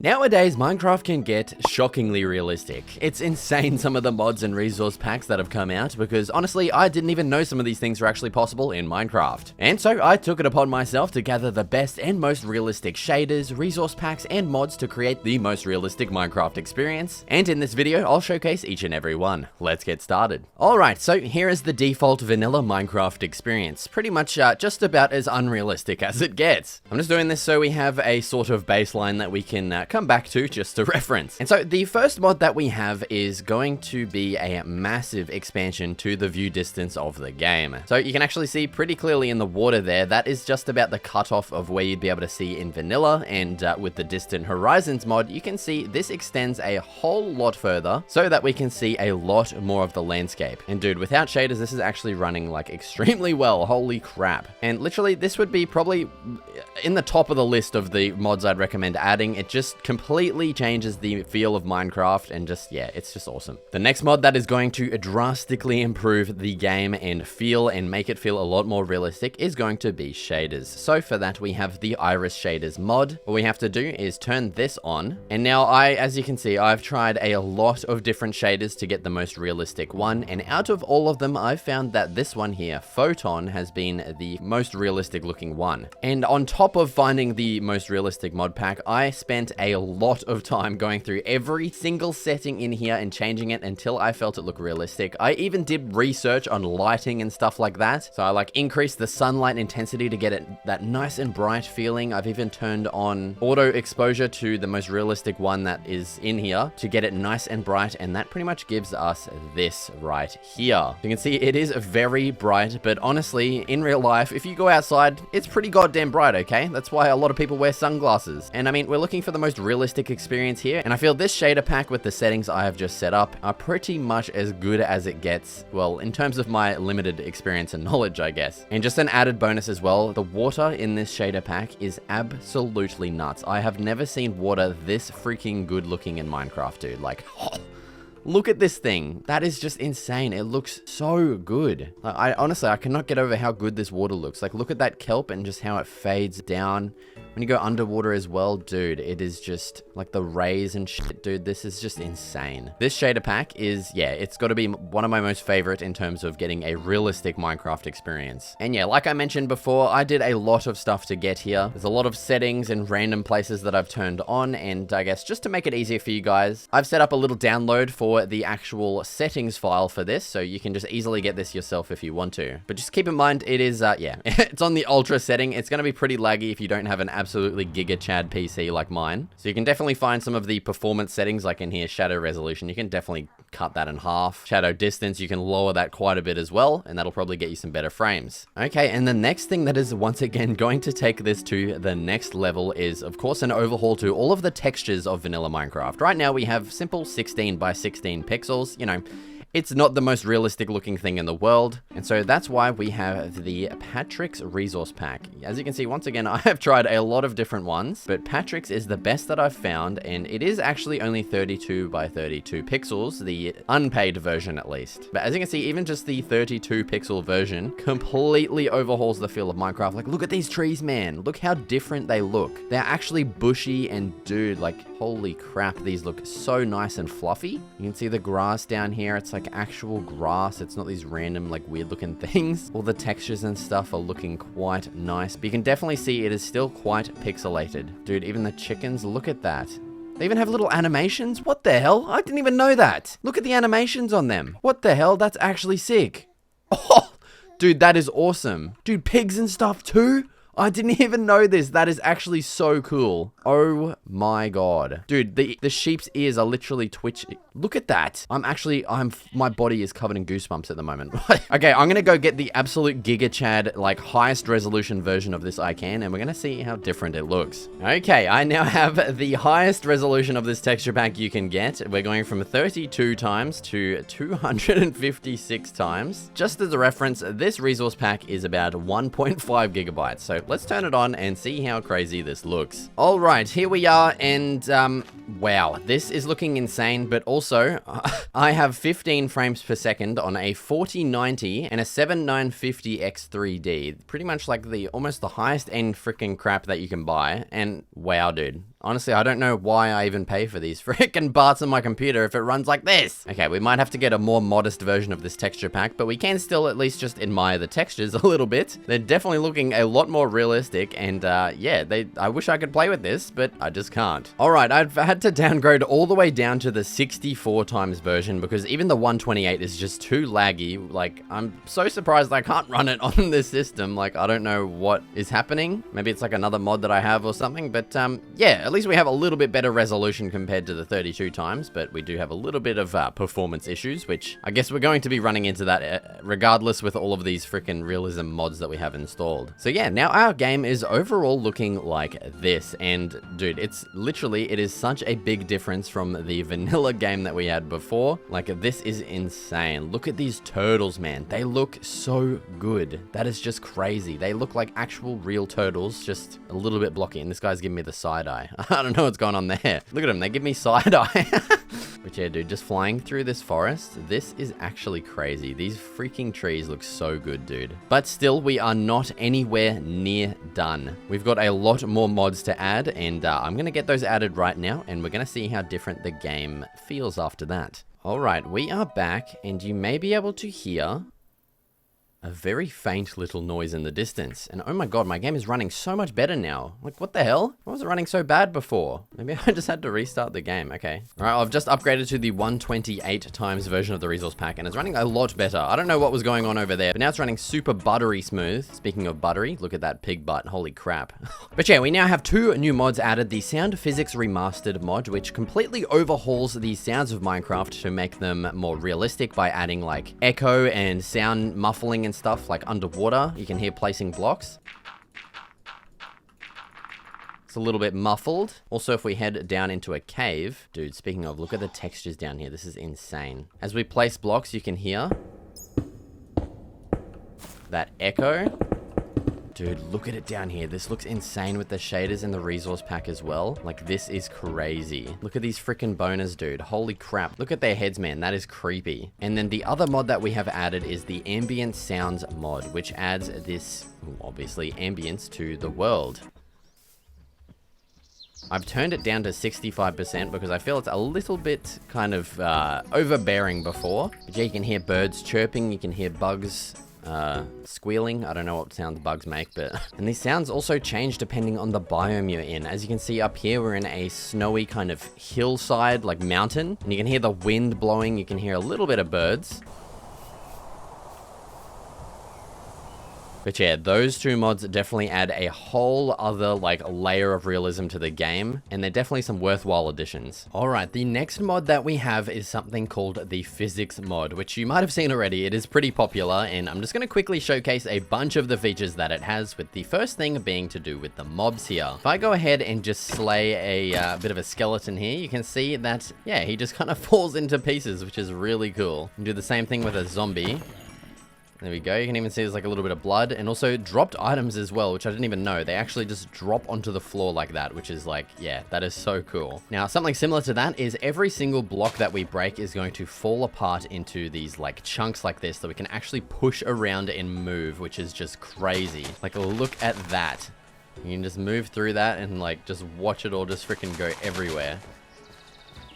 Nowadays, Minecraft can get shockingly realistic. It's insane some of the mods and resource packs that have come out because honestly, I didn't even know some of these things were actually possible in Minecraft. And so I took it upon myself to gather the best and most realistic shaders, resource packs, and mods to create the most realistic Minecraft experience. And in this video, I'll showcase each and every one. Let's get started. Alright, so here is the default vanilla Minecraft experience. Pretty much just about as unrealistic as it gets. I'm just doing this so we have a sort of baseline that we can come back to just to reference. And so the first mod that we have is going to be a massive expansion to the view distance of the game. So you can actually see pretty clearly in the water there, that is just about the cutoff of where you'd be able to see in vanilla, and with the Distant Horizons mod, you can see this extends a whole lot further so that we can see a lot more of the landscape. And dude, without shaders, this is actually running like extremely well, holy crap. And literally this would be probably in the top of the list of the mods I'd recommend adding. It just completely changes the feel of Minecraft and just, yeah, it's just awesome. The next mod that is going to drastically improve the game and feel and make it feel a lot more realistic is going to be shaders. So for that, we have the Iris Shaders mod. What we have to do is turn this on. And now as you can see, I've tried a lot of different shaders to get the most realistic one. And out of all of them, I've found that this one here, Photon, has been the most realistic looking one. And on top of finding the most realistic mod pack, I spent a lot of time going through every single setting in here and changing it until I felt it looked realistic. I even did research on lighting and stuff like that. So I like increased the sunlight intensity to get it that nice and bright feeling. I've even turned on auto exposure to the most realistic one that is in here to get it nice and bright, and that pretty much gives us this right here. You can see it is very bright, but honestly, in real life, if you go outside, it's pretty goddamn bright, okay? That's why a lot of people wear sunglasses. And I mean, we're looking for the most realistic experience here, and I feel this shader pack with the settings I have just set up are pretty much as good as it gets, well, in terms of my limited experience and knowledge, I guess. And just an added bonus as well, the water in this shader pack is absolutely nuts. I have never seen water this freaking good looking in Minecraft, dude. Like, look at this thing. That is just insane. It looks so good. I honestly, I cannot get over how good this water looks. Like, look at that kelp and just how it fades down. When you go underwater as well, dude, it is just like the rays and shit, dude. This is just insane. This shader pack is, yeah, it's got to be one of my most favorite in terms of getting a realistic Minecraft experience. And yeah, like I mentioned before, I did a lot of stuff to get here. There's a lot of settings and random places that I've turned on, and I guess just to make it easier for you guys, I've set up a little download for the actual settings file for this, so you can just easily get this yourself if you want to. But just keep in mind, it is, yeah, it's on the ultra setting. It's going to be pretty laggy if you don't have an absolutely Giga Chad PC like mine. So you can definitely find some of the performance settings, like in here, shadow resolution. You can definitely cut that in half. Shadow distance, you can lower that quite a bit as well, and that'll probably get you some better frames. Okay, and the next thing that is once again going to take this to the next level is, of course, an overhaul to all of the textures of vanilla Minecraft. Right now we have simple 16 by 16 pixels, you know. It's not the most realistic looking thing in the world, and so that's why we have the Patrick's Resource Pack. As you can see, once again, I have tried a lot of different ones, but Patrick's is the best that I've found, and it is actually only 32 by 32 pixels, the unpaid version at least. But as you can see, even just the 32 pixel version completely overhauls the feel of Minecraft. Like, look at these trees, man. Look how different they look. They're actually bushy, and dude, like, holy crap, these look so nice and fluffy. You can see the grass down here. It's like actual grass. It's not these random like weird looking things. All the textures and stuff are looking quite nice, but you can definitely see it is still quite pixelated. Dude, even the chickens, look at that. They even have little animations. What the hell? I didn't even know that. Look at the animations on them. What the hell? That's actually sick. Oh, dude, that is awesome. Dude, pigs and stuff too? I didn't even know this. That is actually so cool. Oh my god. Dude, the sheep's ears are literally twitching. Look at that. My body is covered in goosebumps at the moment. Okay, I'm gonna go get the absolute Giga Chad, like, highest resolution version of this I can, and we're gonna see how different it looks. Okay, I now have the highest resolution of this texture pack you can get. We're going from 32 times to 256 times. Just as a reference, this resource pack is about 1.5 gigabytes, so let's turn it on and see how crazy this looks. All right, here we are, and wow, this is looking insane, but also I have 15 frames per second on a 4090 and a 7950 X3D. Pretty much like almost the highest end freaking crap that you can buy, and wow, dude. Honestly, I don't know why I even pay for these freaking parts on my computer if it runs like this. Okay, we might have to get a more modest version of this texture pack, but we can still at least just admire the textures a little bit. They're definitely looking a lot more realistic, and yeah, I wish I could play with this, but I just can't. All right, I've had to downgrade all the way down to the 64 times version because even the 128 is just too laggy. Like, I'm so surprised I can't run it on this system. Like, I don't know what is happening. Maybe it's like another mod that I have or something, but yeah, at least we have a little bit better resolution compared to the 32 times, but we do have a little bit of performance issues, which I guess we're going to be running into that regardless with all of these freaking realism mods that we have installed. So yeah, now our game is overall looking like this, and dude, it's literally, it is such a big difference from the vanilla game that we had before. Like, this is insane. Look at these turtles, man. They look so good. That is just crazy. They look like actual real turtles, just a little bit blocky, and this guy's giving me the side eye. I don't know what's going on there. Look at them, they give me side eye. But yeah, dude, just flying through this forest, this is actually crazy. These freaking trees look so good, dude. But still, we are not anywhere near done. We've got a lot more mods to add, and I'm gonna get those added right now, and we're gonna see how different the game feels after that. All right, we are back, and you may be able to hear a very faint little noise in the distance. And oh my god, my game is running so much better now. Like, what the hell? Why was it running so bad before? Maybe I just had to restart the game. Okay. All right, I've just upgraded to the 128 times version of the resource pack, and it's running a lot better. I don't know what was going on over there, but now it's running super buttery smooth. Speaking of buttery, look at that pig butt. Holy crap. But yeah, we now have two new mods added. The Sound Physics Remastered mod, which completely overhauls the sounds of Minecraft to make them more realistic by adding like echo and sound muffling and stuff. Like underwater, you can hear placing blocks. It's a little bit muffled. Also, if we head down into a cave, dude, speaking of, look at the textures down here. This is insane. As we place blocks, you can hear that echo. Dude, look at it down here. This looks insane with the shaders in the resource pack as well. Like, this is crazy. Look at these freaking boners, dude. Holy crap. Look at their heads, man. That is creepy. And then the other mod that we have added is the Ambient Sounds mod, which adds this, obviously, ambience to the world. I've turned it down to 65% because I feel it's a little bit kind of overbearing before. But yeah, you can hear birds chirping. You can hear bugs squealing. I don't know what sounds bugs make, but and these sounds also change depending on the biome you're in. As you can see up here, we're in a snowy kind of hillside, like mountain, and you can hear the wind blowing. You can hear a little bit of birds. But yeah, those two mods definitely add a whole other like layer of realism to the game, and they're definitely some worthwhile additions. Alright, the next mod that we have is something called the Physics mod, which you might have seen already. It is pretty popular, and I'm just going to quickly showcase a bunch of the features that it has, with the first thing being to do with the mobs here. If I go ahead and just slay a bit of a skeleton here, you can see that, yeah, he just kind of falls into pieces, which is really cool. And do the same thing with a zombie. There we go. You can even see there's like a little bit of blood, and also dropped items as well, which I didn't even know. They actually just drop onto the floor like that, which is like, yeah, that is so cool. Now, something similar to that is every single block that we break is going to fall apart into these like chunks like this that we can actually push around and move, which is just crazy. Like, look at that. You can just move through that and like just watch it all just freaking go everywhere.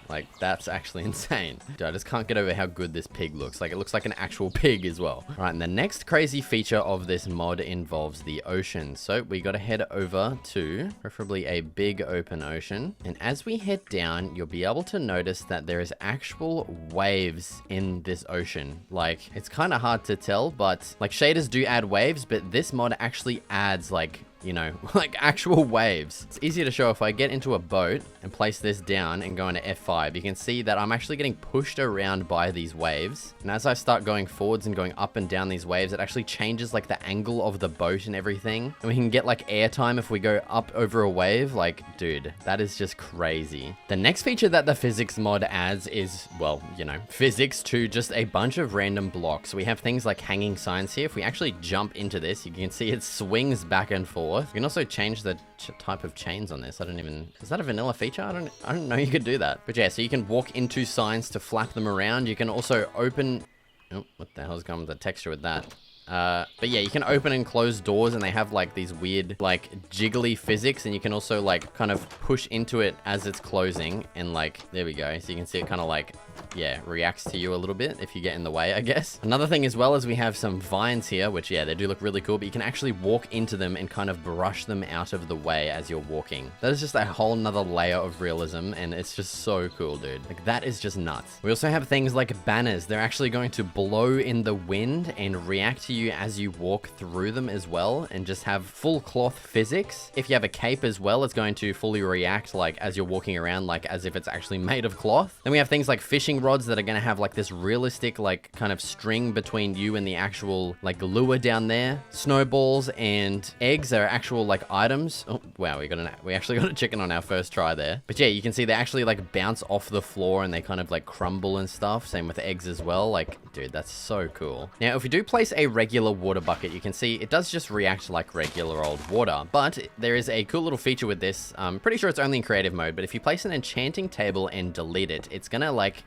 Like, that's actually insane. Dude, I just can't get over how good this pig looks. Like, it looks like an actual pig as well. All right, and the next crazy feature of this mod involves the ocean. So we got to head over to preferably a big open ocean. And as we head down, you'll be able to notice that there is actual waves in this ocean. Like, it's kind of hard to tell, but like shaders do add waves, but this mod actually adds like, you know, like actual waves. It's easier to show if I get into a boat and place this down and go into F5. You can see that I'm actually getting pushed around by these waves. And as I start going forwards and going up and down these waves, it actually changes like the angle of the boat and everything. And we can get like airtime if we go up over a wave. Like, dude, that is just crazy. The next feature that the physics mod adds is, well, you know, physics to just a bunch of random blocks. We have things like hanging signs here. If we actually jump into this, you can see it swings back and forth. You can also change the type of chains on this. I don't even... Is that a vanilla feature? I don't know you could do that. But yeah, so you can walk into signs to flap them around. You can also open... Oh, what the hell's going on with the texture with that? But yeah, you can open and close doors, and they have like these weird, like jiggly physics, and you can also like kind of push into it as it's closing, and like, there we go. So you can see it kind of like, yeah, reacts to you a little bit if you get in the way, I guess. Another thing as well is we have some vines here, which, yeah, they do look really cool, but you can actually walk into them and kind of brush them out of the way as you're walking. That is just a whole nother layer of realism, and it's just so cool, dude. Like, that is just nuts. We also have things like banners. They're actually going to blow in the wind and react to you as you walk through them as well, and just have full cloth physics. If you have a cape as well, it's going to fully react like as you're walking around, like as if it's actually made of cloth. Then we have things like fishing rods that are going to have like this realistic like kind of string between you and the actual like lure down there. Snowballs and eggs are actual like items. Oh wow, we actually got a chicken on our first try there. But yeah, you can see they actually like bounce off the floor and they kind of like crumble and stuff. Same with eggs as well. Like, dude, that's so cool. Now, if we do place a regular water bucket, you can see it does just react like regular old water, but there is a cool little feature with this. I'm pretty sure it's only in creative mode, but if you place an enchanting table and delete it, it's gonna like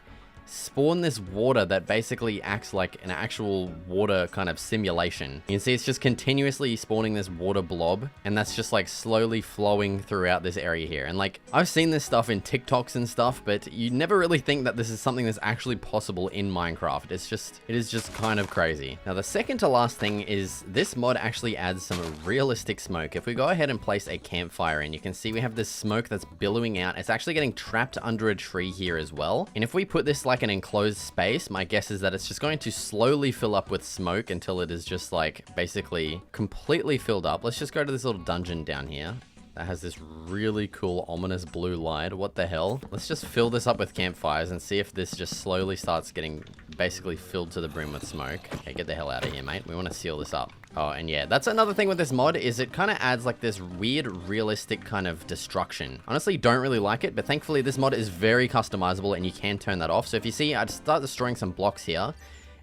spawn this water that basically acts like an actual water kind of simulation. You can see it's just continuously spawning this water blob, and that's just like slowly flowing throughout this area here. And like, I've seen this stuff in TikToks and stuff, but you never really think that this is something that's actually possible in Minecraft. It is just kind of crazy. Now, the second to last thing is this mod actually adds some realistic smoke. If we go ahead and place a campfire in, you can see we have this smoke that's billowing out. It's actually getting trapped under a tree here as well. And if we put this like an enclosed space, my guess is that it's just going to slowly fill up with smoke until it is just like basically completely filled up. Let's just go to this little dungeon down here that has this really cool ominous blue light. What the hell? Let's just fill this up with campfires and see if this just slowly starts getting basically filled to the brim with smoke. Okay, get the hell out of here, mate. We want to seal this up. Oh, and yeah, that's another thing with this mod, is it kind of adds like this weird realistic kind of destruction. Honestly, don't really like it, but thankfully this mod is very customizable and you can turn that off. So if you see, I'd start destroying some blocks here.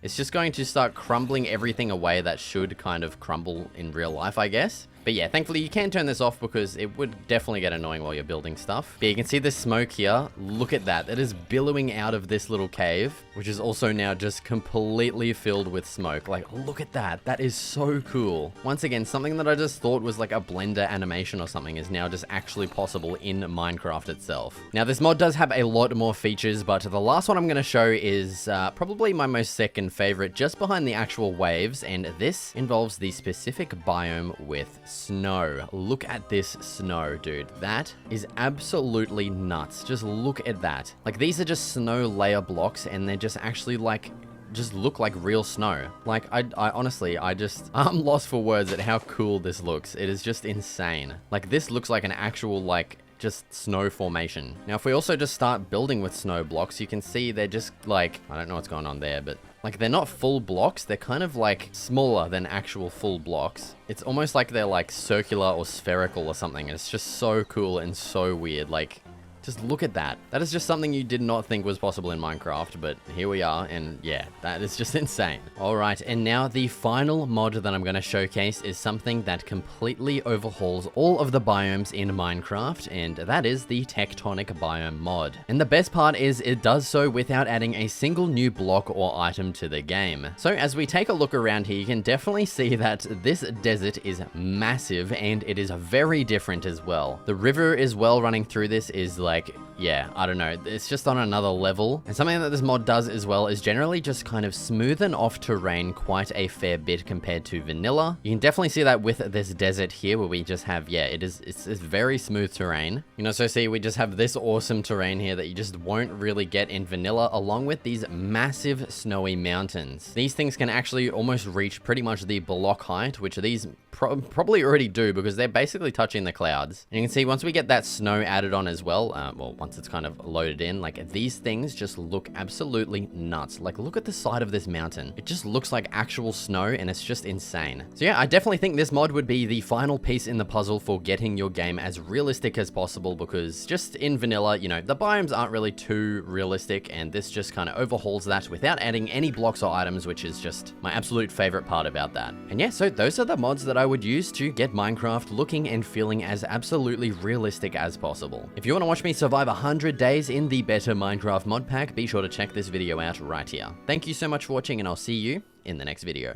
It's just going to start crumbling everything away that should kind of crumble in real life, I guess. But yeah, thankfully you can turn this off because it would definitely get annoying while you're building stuff. But you can see the smoke here. Look at that. That is billowing out of this little cave, which is also now just completely filled with smoke. Like, look at that. That is so cool. Once again, something that I just thought was like a Blender animation or something is now just actually possible in Minecraft itself. Now, this mod does have a lot more features, but the last one I'm going to show is probably my most second favorite, just behind the actual waves, and this involves the specific biome with snow. Look at this snow, dude. That is absolutely nuts. Just look at that. Like, these are just snow layer blocks, and they're just actually like just look like real snow. Like, I honestly, I'm lost for words at how cool this looks. It is just insane. Like, this looks like an actual like just snow formation. Now, if we also just start building with snow blocks, you can see they're just like, I don't know what's going on there, but like, they're not full blocks. They're kind of like smaller than actual full blocks. It's almost like they're like circular or spherical or something. And it's just so cool and so weird. Like, just look at that. That is just something you did not think was possible in Minecraft, but here we are, and yeah, that is just insane. All right, and now the final mod that I'm going to showcase is something that completely overhauls all of the biomes in Minecraft, and that is the Tectonic Biome mod. And the best part is it does so without adding a single new block or item to the game. So as we take a look around here, you can definitely see that this desert is massive, and it is very different as well. The river as well running through this is like, yeah, I don't know, it's just on another level. And something that this mod does as well is generally just kind of smoothen off terrain quite a fair bit compared to vanilla. You can definitely see that with this desert here, where we just have, yeah, it's very smooth terrain. You know, so see, we just have this awesome terrain here that you just won't really get in vanilla, along with these massive snowy mountains. These things can actually almost reach pretty much the block height, which these probably already do, because they're basically touching the clouds. And you can see once we get that snow added on as well, well, once it's kind of loaded in, like, these things just look absolutely nuts. Like, look at the side of this mountain. It just looks like actual snow, and it's just insane. So yeah, I definitely think this mod would be the final piece in the puzzle for getting your game as realistic as possible, because just in vanilla, you know, the biomes aren't really too realistic, and this just kind of overhauls that without adding any blocks or items, which is just my absolute favorite part about that. And yeah, so those are the mods that I would use to get Minecraft looking and feeling as absolutely realistic as possible. If you want to watch me survive 100 days in the better Minecraft mod pack, be sure to check this video out right here. Thank you so much for watching, and I'll see you in the next video.